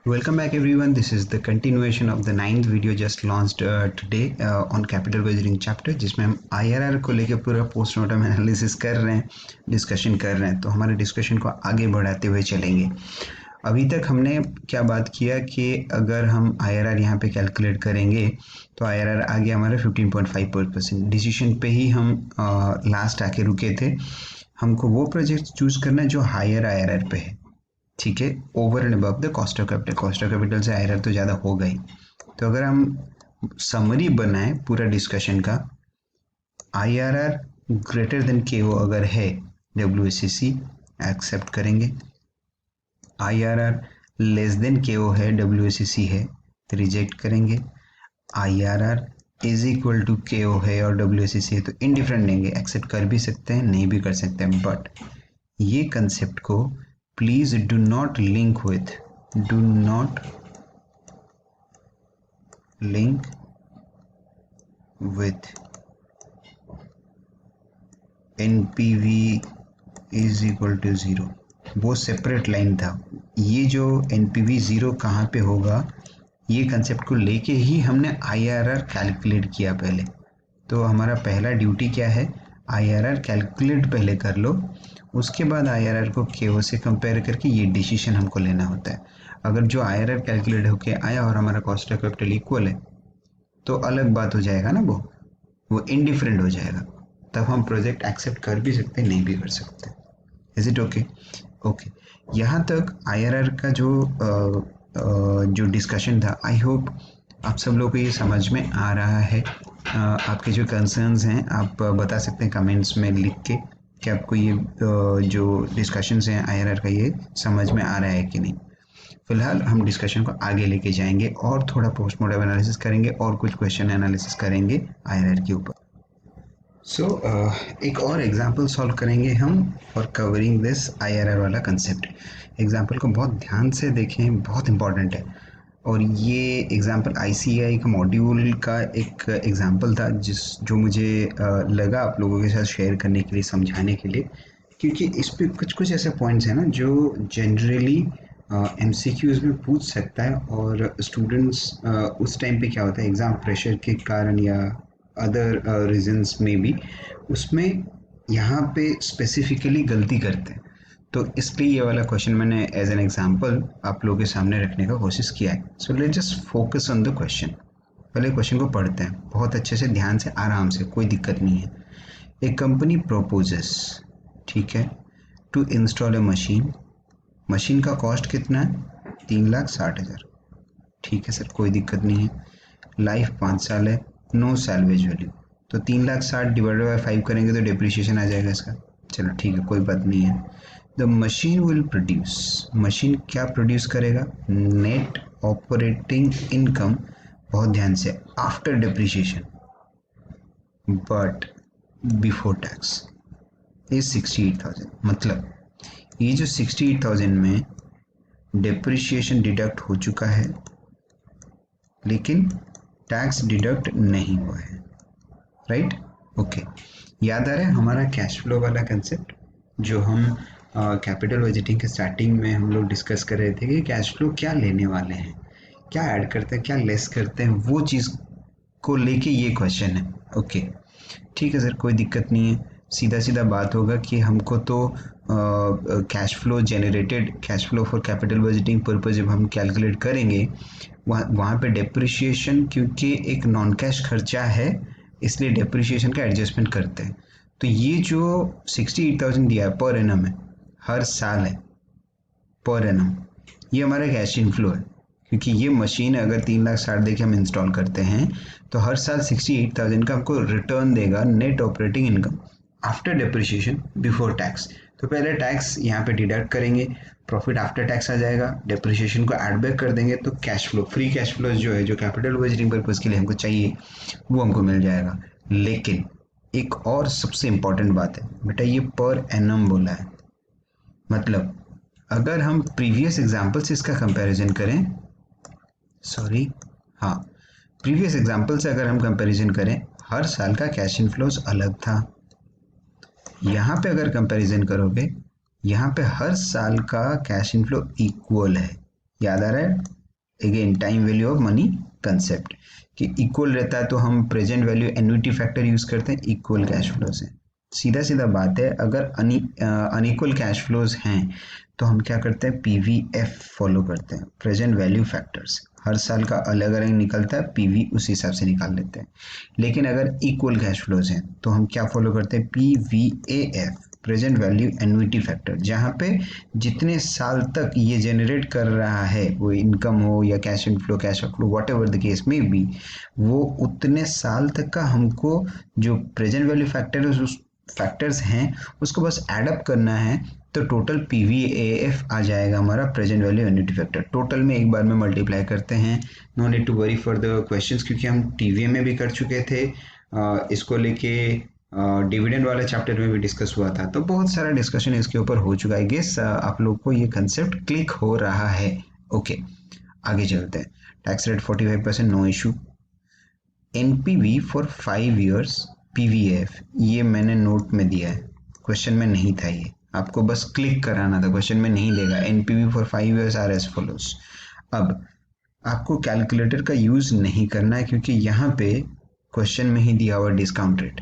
Welcome back everyone. This is the continuation of the 9th video just launched today on capital budgeting chapter, जिसमें हम IRR को लेके पूरा post mortem analysis कर रहे हैं, डिस्कशन कर रहे हैं। तो हमारे डिस्कशन को आगे बढ़ाते हुए चलेंगे। अभी तक हमने क्या बात किया कि अगर हम IRR यहाँ पे कैलकुलेट करेंगे तो IRR आ गया हमारा 15.5%। डिसीजन पे ही हम लास्ट आके रुके थे। हमको वो प्रोजेक्ट चूज करना है जो हायर IRR पे है, ठीक है, over and above the cost of capital. Cost of capital से IRR तो ज़्यादा हो गई। तो अगर हम समरी बनाए पूरा डिस्कशन का, IRR ग्रेटर देन KO अगर है, WACC एक्सेप्ट करेंगे। IRR लेस देन KO है, WACC है, रिजेक्ट करेंगे। IRR is equal to KO है और WACC है तो इनडिफरेंट लेंगे, एक्सेप्ट कर भी सकते हैं, नहीं भी कर सकते हैं। बट ये कंसेप्ट को please do not link with NPV is equal to 0। वो सेपरेट लाइन था। ये जो NPV 0 कहाँ पे होगा, ये कंसेप्ट को लेके ही हमने IRR कैलकुलेट किया पहले। तो हमारा पहला ड्यूटी क्या है, IRR कैलकुलेट पहले कर लो, उसके बाद IRR को KO से कंपेयर करके ये डिसीजन हमको लेना होता है। अगर जो IRR कैलकुलेट होके आया और हमारा कॉस्ट ऑफ कैपिटल इक्वल है तो अलग बात हो जाएगा ना, वो इनडिफरेंट हो जाएगा। तब हम प्रोजेक्ट एक्सेप्ट कर भी सकते, नहीं भी कर सकते। Is it okay? ओके, यहाँ तक IRR का जो डिस्कशन था, आई होप आप सब लोगों को ये समझ में आ रहा है। आपके जो कंसर्न्स हैं आप बता सकते हैं कमेंट्स में लिख के कि आपको ये जो डिस्कशंस हैं IRR का ये समझ में आ रहा है कि नहीं। फिलहाल हम डिस्कशन को आगे लेके जाएंगे और थोड़ा पोस्टमॉर्टम एनालिसिस करेंगे और कुछ क्वेश्चन एनालिसिस करेंगे IRR के ऊपर। एक और एग्जाम्पल सॉल्व करेंगे हम फॉर कवरिंग दिस IRR वाला कंसेप्ट। एग्जाम्पल को बहुत ध्यान से देखें, बहुत इंपॉर्टेंट है। और ये एग्जाम्पल ICAI का मॉड्यूल का एक एग्जाम्पल था जो मुझे लगा आप लोगों के साथ शेयर करने के लिए, समझाने के लिए, क्योंकि इस पे कुछ ऐसे पॉइंट्स हैं ना जो जनरली MCQs में पूछ सकता है। और स्टूडेंट्स उस टाइम पे क्या होता है, एग्ज़ाम प्रेशर के कारण या अदर रीजंस में भी उसमें यहाँ पे स्पेसिफिकली गलती करते हैं। तो इसलिए ये वाला क्वेश्चन मैंने एज एन एग्जांपल आप लोगों के सामने रखने का कोशिश किया है। So let's just focus on the question. पहले क्वेश्चन को पढ़ते हैं बहुत अच्छे से, ध्यान से, आराम से, कोई दिक्कत नहीं है। एक कंपनी प्रोपोजेस, ठीक है, टू इंस्टॉल ए मशीन का कॉस्ट कितना है, 3,60,000। ठीक है सर, कोई दिक्कत नहीं है। लाइफ 5 साल है, नो सैल्वेज वैल्यू। तो 3,60,000 डिवाइडेड बाई 5 करेंगे तो डिप्रिशिएशन आ जाएगा इसका। चलो ठीक है, कोई बात नहीं है। The machine will produce, machine क्या प्रोड्यूस करेगा, नेट ऑपरेटिंग इनकम, बहुत ध्यान से, after depreciation but before tax is 68,000। मतलब ये जो 68,000 में डिप्रिशिएशन डिडक्ट हो चुका है लेकिन टैक्स डिडक्ट नहीं हुआ है, राइट? ओके, याद आ रहा है हमारा कैश फ्लो वाला कंसेप्ट जो हम कैपिटल बजटिंग के स्टार्टिंग में हम लोग डिस्कस कर रहे थे कि कैश फ्लो क्या लेने वाले हैं, क्या ऐड करते हैं, क्या लेस करते हैं, वो चीज़ को लेके ये क्वेश्चन है। ओके ठीक है सर, कोई दिक्कत नहीं है। सीधा सीधा बात होगा कि हमको तो cash flow generated, cash flow for capital budgeting purpose जब हम कैलकुलेट करेंगे वहाँ पे डेप्रिशिएशन, क्योंकि एक नॉन कैश खर्चा है इसलिए डेप्रिशिएशन का एडजस्टमेंट करते हैं। तो ये जो 68,000 दिया है पर एनम है, हर साल है, पर एनम, ये हमारा कैश इनफ्लो है। क्योंकि ये मशीन अगर 3,60,000 दे के हम इंस्टॉल करते हैं तो हर साल 68,000 का हमको रिटर्न देगा, net operating income after depreciation before tax. तो पहले टैक्स यहाँ पे डिडक्ट करेंगे, प्रॉफिट आफ्टर टैक्स आ जाएगा, डिप्रिशिएशन को ऐड बैक कर देंगे तो cash flow, free cash flow जो है, जो कैपिटल बजटिंग पर्पज के लिए हमको चाहिए, वो हमको मिल जाएगा। लेकिन एक और सबसे इंपॉर्टेंट बात है बेटा, ये पर एनम बोला है। मतलब अगर हम प्रीवियस एग्जाम्पल से इसका कंपैरिजन करें, प्रीवियस एग्जाम्पल से अगर हम कंपैरिजन करें, हर साल का कैश इनफ्लोज अलग था। यहाँ पे अगर कंपैरिजन करोगे, यहाँ पे हर साल का कैश इनफ्लो इक्वल है। याद आ रहा है? Again time value of money concept कि इक्वल रहता है तो हम present value annuity factor use करते हैं इक्वल कैश फ्लो से। सीधा सीधा बात है, अगर अनइक्वल कैश फ्लोज हैं तो हम क्या करते हैं, पीवीएफ फॉलो करते हैं, प्रेजेंट वैल्यू फैक्टर्स। हर साल का अलग अलग निकलता है, पीवी उस हिसाब से निकाल लेते हैं। लेकिन अगर इक्वल कैश फ्लोज हैं तो हम क्या फॉलो करते हैं, पीवीएएफ, प्रेजेंट वैल्यू एन्युटी फैक्टर, जहाँ पे जितने साल तक ये जनरेट कर रहा है, वो इनकम हो या cash inflow cash outflow what ever the case में बी, वो उतने साल तक का हमको जो प्रेजेंट वैल्यू फैक्टर्स हैं उसको बस एडअप करना है। तो टोटल पीवीएएफ आ जाएगा हमारा present value annuity factor. Total में एक बार में मल्टीप्लाई करते हैं, no need to worry for the questions, क्योंकि हम टीवीए में भी कर चुके थे, इसको लेके डिविडेंड वाले चैप्टर में भी डिस्कस हुआ था, तो बहुत सारा डिस्कशन इसके ऊपर हो चुका है। गेस आप लोग को ये कंसेप्ट क्लिक हो रहा है। ओके, आगे चलते हैं। Tax rate 45%, no issue. NPV for 5 years, PVF, ये मैंने नोट में दिया है, क्वेश्चन में नहीं था, ये आपको बस क्लिक कराना था, क्वेश्चन में नहीं देगा। NPV for 5 years are as follows. अब आपको कैलकुलेटर का यूज नहीं करना है, क्योंकि यहाँ पे क्वेश्चन में ही दिया हुआ डिस्काउंट रेट।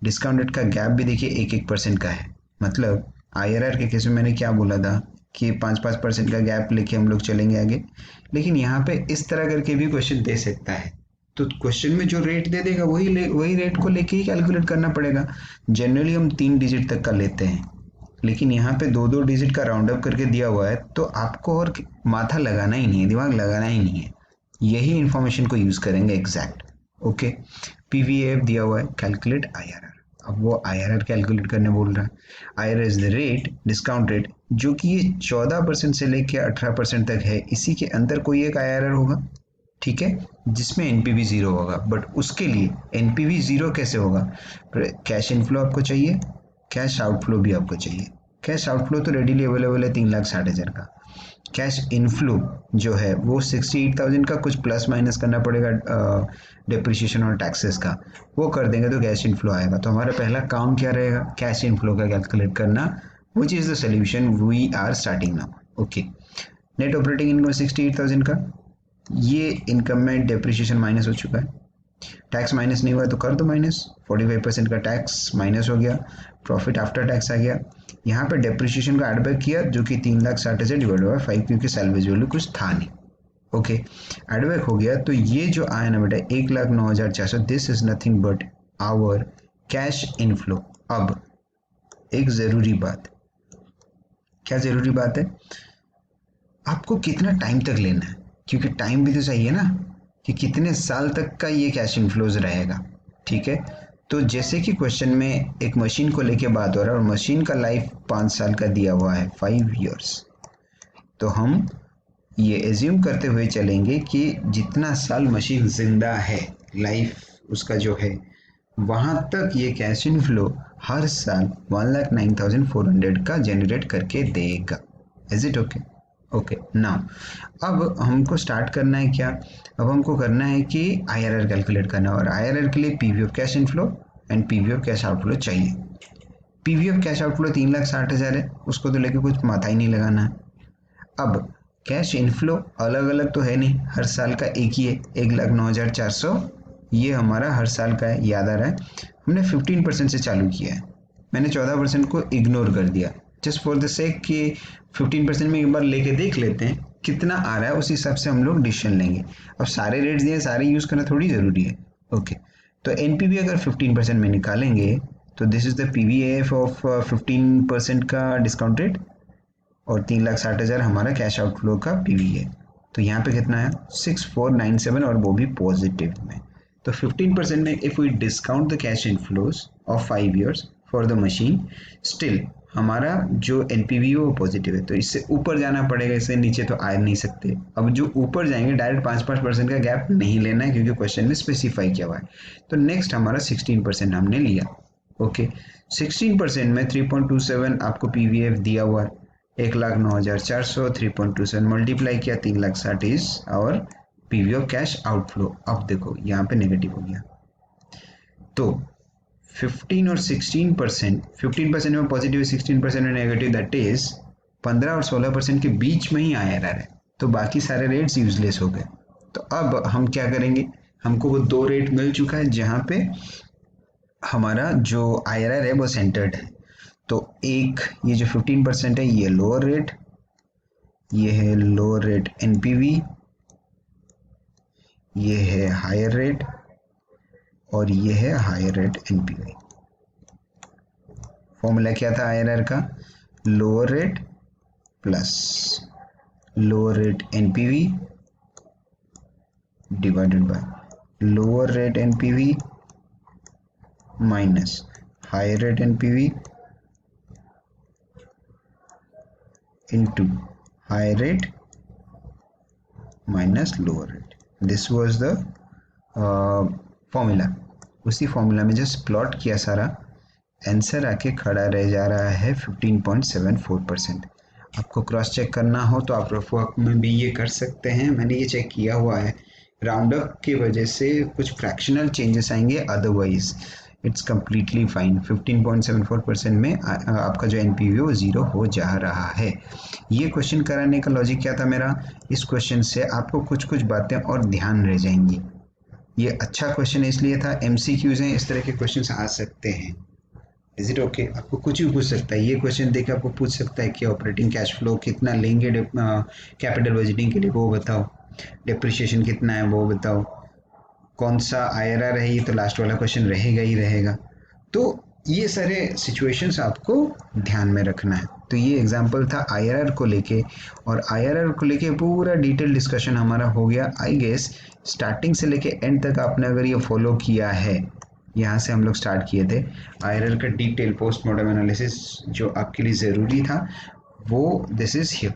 डिस्काउंट रेट का गैप भी देखिए 1-1% का है। मतलब आईआरआर के केस में मैंने क्या बोला था कि 5-5% का गैप लेके हम लोग चलेंगे आगे, लेकिन यहाँ पे इस तरह करके भी क्वेश्चन दे सकता है। तो क्वेश्चन में जो रेट दे देगा वही रेट को लेके ही कैलकुलेट करना पड़ेगा। जनरली हम 3 डिजिट तक का लेते हैं, लेकिन यहाँ पे 2-2 डिजिट का राउंड अप करके दिया हुआ है, तो आपको और माथा लगाना ही नहीं है, दिमाग लगाना ही नहीं है, यही इंफॉर्मेशन को यूज करेंगे एग्जैक्ट। ओके, पीवीएफ दिया हुआ है, कैलकुलेट आईआरआर। अब वो आईआरआर कैलकुलेट करने बोल रहा है। IRR is the rate, discount rate, जो कि ये 14% से लेके 18% तक है, इसी के अंदर कोई एक आईआरआर होगा, ठीक है, जिसमें एनपीवी जीरो होगा। बट उसके लिए एनपीवी जीरो कैसे होगा, कैश इनफ्लो आपको चाहिए, कैश आउटफ्लो भी आपको चाहिए। कैश आउटफ्लो तो रेडीली अवेलेबल है 3,60,000 का। कैश इनफ्लो जो है वो 68,000 का, कुछ प्लस माइनस करना पड़ेगा डिप्रिशिएशन और टैक्सेस का, वो कर देंगे तो कैश इनफ्लो आएगा। तो हमारा पहला काम क्या रहेगा, कैश इनफ्लो का कैलकुलेट करना, which is the solution we are starting now. Okay, net operating income 68,000 का, ये इनकम में डेप्रिशिएशन माइनस हो चुका है, टैक्स माइनस नहीं हुआ तो कर दो माइनस, 45% का टैक्स माइनस हो गया, प्रॉफिट आफ्टर टैक्स आ गया। यहाँ पे डेप्रिशिएशन का एड बैक किया, जो कि 3,60,000 डिवाइड बाय 5, क्योंकि सैलवेज वैल्यू कुछ था नहीं। ओके, एड बैक हो गया, तो ये जो आया ना बेटा 1,09,400, this is nothing but our cash inflow. अब एक जरूरी बात, क्या जरूरी बात है, आपको कितना टाइम तक लेना है, क्योंकि टाइम भी तो चाहिए ना, कि कितने साल तक का ये कैश इनफ्लोज रहेगा। ठीक है, तो जैसे कि क्वेश्चन में एक मशीन को लेके बात हो रहा है और मशीन का लाइफ 5 साल का दिया हुआ है, 5 इयर्स, तो हम ये एज्यूम करते हुए चलेंगे कि जितना साल मशीन जिंदा है, लाइफ उसका जो है, वहां तक ये कैश इनफ्लो हर साल 1,09,400 का जनरेट करके देगा। Is it okay? Okay, now अब हमको स्टार्ट करना है क्या, अब हमको करना है कि आईआरआर कैलकुलेट करना है, और आईआरआर के लिए PV of cash inflow and PV of cash outflow चाहिए। पीवी ऑफ कैश आउटफ्लो 3,60,000 है, उसको तो लेके कुछ माथा ही नहीं लगाना है। अब कैश इनफ्लो अलग अलग तो है नहीं, हर साल का एक ही है, 1,09,400, ये हमारा हर साल का है, याद आ रहा है। हमने 15% से चालू किया है, मैंने 14% को इग्नोर कर दिया, जस्ट फॉर द सेक कि 15% में एक बार लेके देख लेते हैं कितना आ रहा है, उस हिसाब से हम लोग डिसीजन लेंगे। अब सारे रेट्स दिए, सारे यूज करना थोड़ी जरूरी है। ओके, तो एनपीवी अगर 15% में निकालेंगे तो this is the PVF of 15% का डिस्काउंट रेट, और 3,60,000 हमारा कैश आउटफ्लो का पीवी है। तो यहाँ पे कितना है, 6,497, और वो भी पॉजिटिव में। तो 15% में if we discount the cash inflows of 5 years for the machine, still हमारा जो एनपीवी है वो पॉजिटिव है। तो इससे ऊपर जाना पड़ेगा, इससे नीचे तो आ नहीं सकते। अब जो ऊपर जाएंगे डायरेक्ट 5-5% का गैप नहीं लेना है, क्योंकि क्वेश्चन में स्पेसिफाई किया हुआ है। तो नेक्स्ट हमारा 16% हमने लिया। ओके, 16% में 3.27 आपको पीवीएफ दिया हुआ है, 1,09,400, 3.27 मल्टीप्लाई किया, 3,60,000 इज और पीवी ऑफ कैश आउटफ्लो। अब देखो यहाँ पे नेगेटिव हो गया, तो 15 और 16%, 15% में पॉजिटिव, 16% में नेगेटिव, दैट इज 15 और 16% के बीच में ही आईआरआर है। तो बाकी सारे रेट्स यूजलेस हो गए। तो अब हम क्या करेंगे, हमको वो दो रेट मिल चुका है जहाँ पे हमारा जो IRR है वो सेंटर्ड है। तो एक ये जो 15% है ये लोअर रेट, ये है लोअर रेट NPV, ये है हायर रेट और ये है हायर रेट NPV। फॉर्मूला क्या था IRR का, lower rate plus lower rate NPV divided by lower rate NPV minus higher rate NPV into higher rate minus lower rate. This was the formula. उसी formula में just plot किया सारा, answer आके खड़ा रह जा रहा है 15.74%। आपको क्रॉस चेक करना हो तो आप रफ वर्क में भी ये कर सकते हैं, मैंने ये चेक किया हुआ है। राउंड अप की वजह से कुछ फ्रैक्शनल चेंजेस आएंगे, अदरवाइज इट्स कम्प्लीटली फाइन। 15.74% में आपका जो NPV वो ज़ीरो हो जा रहा है। ये क्वेश्चन कराने का लॉजिक क्या था मेरा, इस क्वेश्चन से आपको कुछ कुछ बातें और ध्यान रह जाएंगी। ये अच्छा क्वेश्चन इसलिए था, MCQs हैं, इस तरह के क्वेश्चन आ सकते हैं। इज इट ओके, आपको कुछ भी पूछ सकता है, ये क्वेश्चन देकर आपको पूछ सकता है कि ऑपरेटिंग कैश फ्लो कितना लेंगे कैपिटल बजटिंग के लिए वो बताओ, डिप्रिशिएशन कितना है वो बताओ, कौन सा IRR है, ये तो लास्ट वाला क्वेश्चन रहेगा ही रहेगा। तो ये सारे सिचुएशंस आपको ध्यान में रखना है। तो ये एग्जांपल था IRR को लेके, और IRR को लेके पूरा डिटेल डिस्कशन हमारा हो गया। आई गेस स्टार्टिंग से लेके एंड तक आपने अगर ये फॉलो किया है, यहाँ से हम लोग स्टार्ट किए थे IRR का डिटेल पोस्ट मॉर्टम एनालिसिस जो आपके लिए ज़रूरी था, वो दिस इज हियर।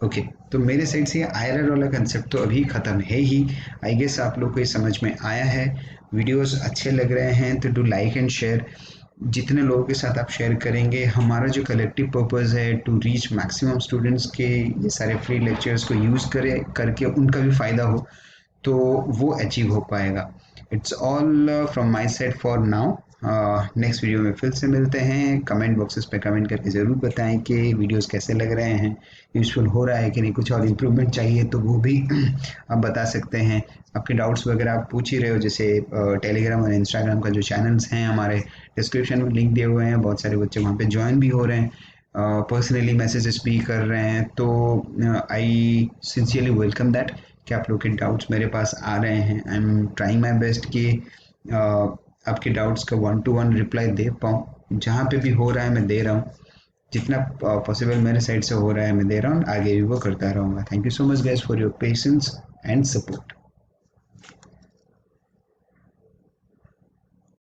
ओके, तो मेरे साइड से IRR वाला कंसेप्ट तो अभी ख़त्म है ही। आई गेस आप लोग को ये समझ में आया है। वीडियोस अच्छे लग रहे हैं तो डू लाइक एंड शेयर। जितने लोगों के साथ आप शेयर करेंगे, हमारा जो कलेक्टिव पर्पस है टू रीच मैक्सिमम स्टूडेंट्स के ये सारे फ्री लेक्चर्स को यूज़ करके उनका भी फ़ायदा हो, तो वो अचीव हो पाएगा। It's all from my side for now. Next video में फिर से मिलते हैं। कमेंट बॉक्सेस पे कमेंट करके ज़रूर बताएं कि वीडियोस कैसे लग रहे हैं, यूज़फुल हो रहा है कि नहीं, कुछ और इम्प्रूवमेंट चाहिए तो वो भी आप बता सकते हैं। आपके डाउट्स वगैरह आप पूछ ही रहे हो, जैसे टेलीग्राम और इंस्टाग्राम का जो चैनल्स हैं हमारे, डिस्क्रिप्शन में लिंक दिए हुए हैं, बहुत सारे बच्चे वहाँ पे ज्वाइन भी हो रहे हैं, पर्सनली मैसेजेस भी कर रहे हैं। तो आई सिंसियरली वेलकम दैट कि आप लोग के डाउट्स मेरे पास आ रहे हैं। I am trying my best कि आपके डाउट्स का 1-to-1 रिप्लाई दे पाऊँ। जहाँ पे भी हो रहा है मैं दे रहा हूँ, जितना पॉसिबल मेरे साइड से हो रहा है मैं दे रहा हूँ, आगे भी वो करता रहूँगा। Thank you so much guys for your patience and support.